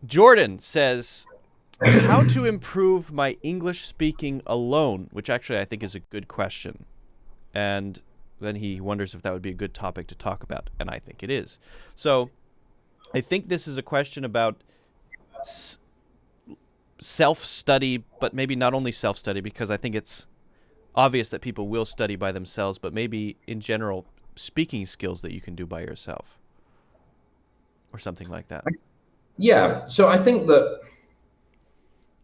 Jordan says, how to improve my English speaking alone, which actually I think is a good question. And then he wonders if that would be a good topic to talk about, and I think it is. So I think this is a question about self-study, but maybe not only self-study, because I think it's obvious that people will study by themselves, but maybe in general, speaking skills that you can do by yourself or something like that. Yeah, so I think that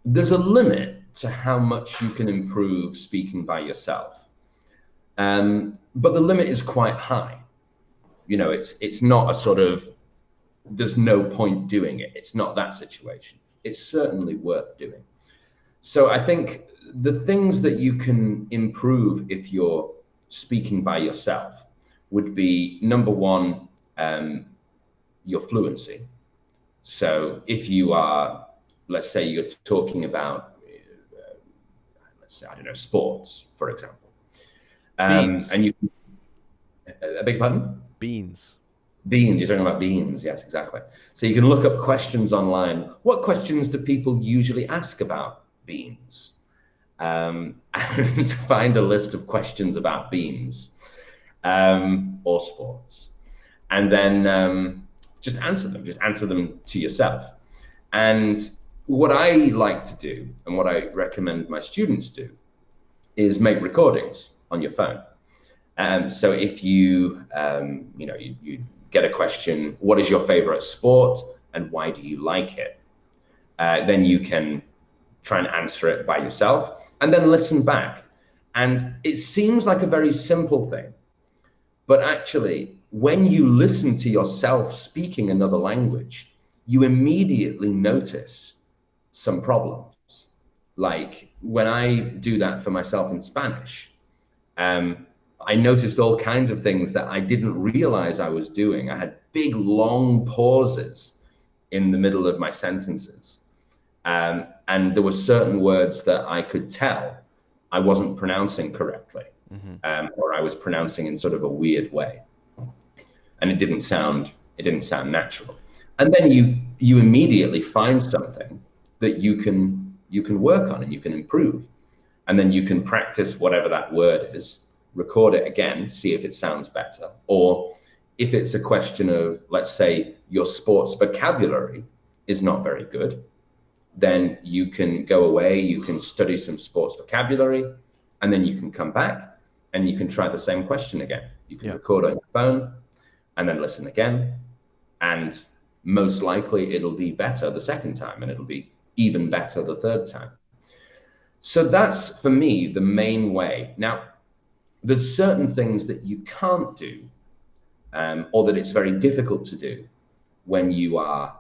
there's a limit to how much you can improve speaking by yourself. But the limit is quite high. It's not a sort of there's no point doing it. It's not that situation. It's certainly worth doing. So I think the things that you can improve if you're speaking by yourself would be number one, your fluency. So if you are, let's say you're talking about, let's say, I don't know, sports, for example, Beans. and you, a big pardon? Beans. Beans, you're talking about beans. Yes, exactly. So you can look up questions online. What questions do people usually ask about beans? And find a list of questions about beans or sports. And then just answer them. Just answer them to yourself. And what I like to do and what I recommend my students do is make recordings on your phone. So if you get a question, what is your favorite sport and why do you like it? Then you can try and answer it by yourself and then listen back. And it seems like a very simple thing, but actually, when you listen to yourself speaking another language, you immediately notice some problems. Like when I do that for myself in Spanish, um, I noticed all kinds of things that I didn't realize I was doing. I had big, long pauses in the middle of my sentences. And there were certain words that I could tell I wasn't pronouncing correctly, Mm-hmm. or I was pronouncing in sort of a weird way, and it didn't sound natural. And then you immediately find something that you can work on and you can improve, and then you can practice whatever that word is, record it again, see if it sounds better, or if it's a question of, let's say, your sports vocabulary is not very good, then you can go away, you can study some sports vocabulary, and then you can come back and you can try the same question again. You can Yeah. record on your phone and then listen again. And most likely it'll be better the second time and it'll be even better the third time. So that's for me the main way. Now, there's certain things that you can't do, or that it's very difficult to do when you are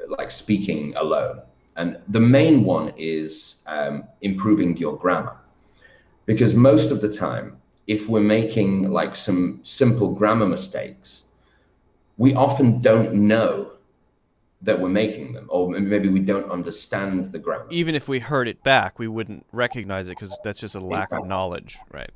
like speaking alone. And the main one is improving your grammar. Because most of the time, if we're making like some simple grammar mistakes, we often don't know that we're making them, or maybe we don't understand the grammar. Even if we heard it back, we wouldn't recognize it because that's just a lack of Exactly. knowledge, right?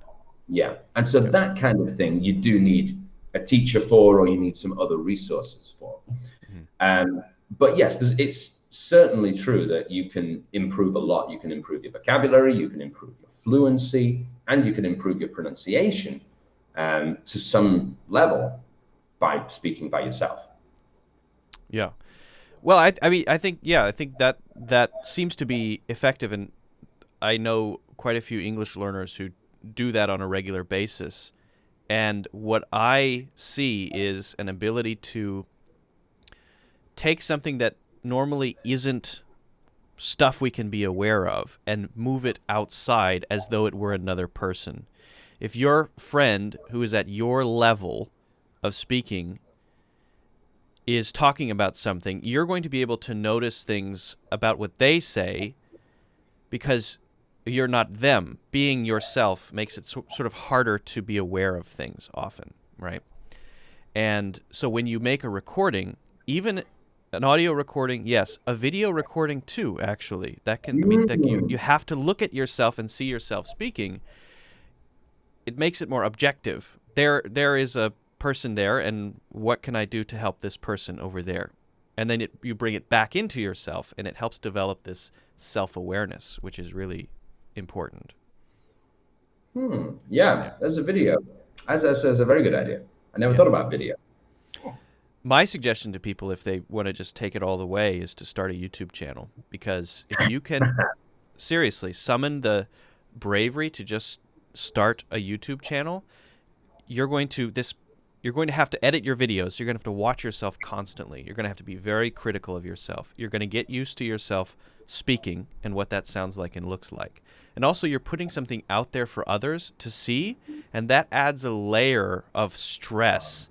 Yeah. And so Yeah. that kind of thing you do need a teacher for, or you need some other resources for. Mm-hmm. Um, but yes, it's certainly true that you can improve a lot. You can improve your vocabulary, you can improve your fluency, and you can improve your pronunciation to some level by speaking by yourself. Yeah. Well, I mean, I think that that seems to be effective, and I know quite a few English learners who do that on a regular basis. And what I see is an ability to take something that normally isn't stuff we can be aware of and move it outside as though it were another person. If your friend who is at your level of speaking is talking about something, you're going to be able to notice things about what they say because you're not them. Being yourself makes it sort of harder to be aware of things often, right? And so when you make a recording, even an audio recording, yes, a video recording too, actually. That can, I mean, that you Mm. have to look at yourself and see yourself speaking. It makes it more objective. There is a person there, and what can I do to help this person over there? and then you bring it back into yourself, and it helps develop this self-awareness, which is really important. Yeah, there's a video. As that's a very good idea. I never thought about video. My suggestion to people, if they want to just take it all the way, is to start a YouTube channel, because if you can seriously summon the bravery to just start a YouTube channel, you're going to have to edit your videos. You're going to have to watch yourself constantly. You're going to have to be very critical of yourself. You're going to get used to yourself speaking and what that sounds like and looks like. And also, you're putting something out there for others to see, and that adds a layer of stress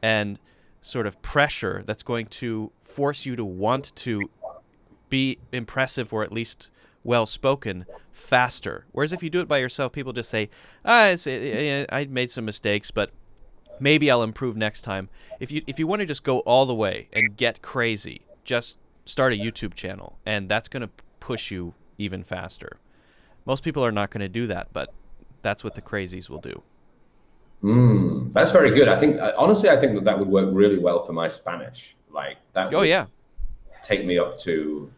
and sort of pressure that's going to force you to want to be impressive, or at least well-spoken, faster. Whereas if you do it by yourself, people just say, I made some mistakes, but maybe I'll improve next time. If you want to just go all the way and get crazy, just start a YouTube channel, and that's going to push you even faster. Most people are not going to do that, but that's what the crazies will do. That's very good. I think, honestly, I think that would work really well for my Spanish. Like that would take me up to,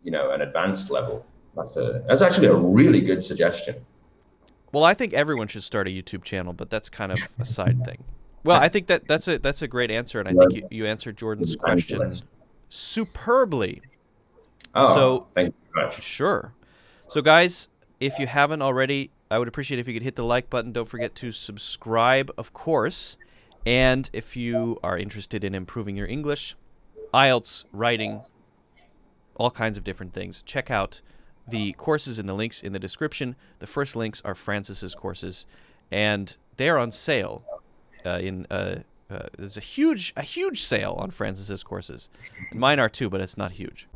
an advanced level. That's actually a really good suggestion. Well, I think everyone should start a YouTube channel, but that's kind of a side thing. Well, I think that's a great answer, and I think you answered Jordan's question superbly. Thank you very much. Sure. So, guys, if you haven't already, I would appreciate if you could hit the like button. Don't forget to subscribe, of course. And if you are interested in improving your English, IELTS, writing, all kinds of different things, check out the courses and the links in the description. The first links are Francis's courses, and they're on sale. There's a huge sale on Francis's courses. And mine are too, but it's not huge.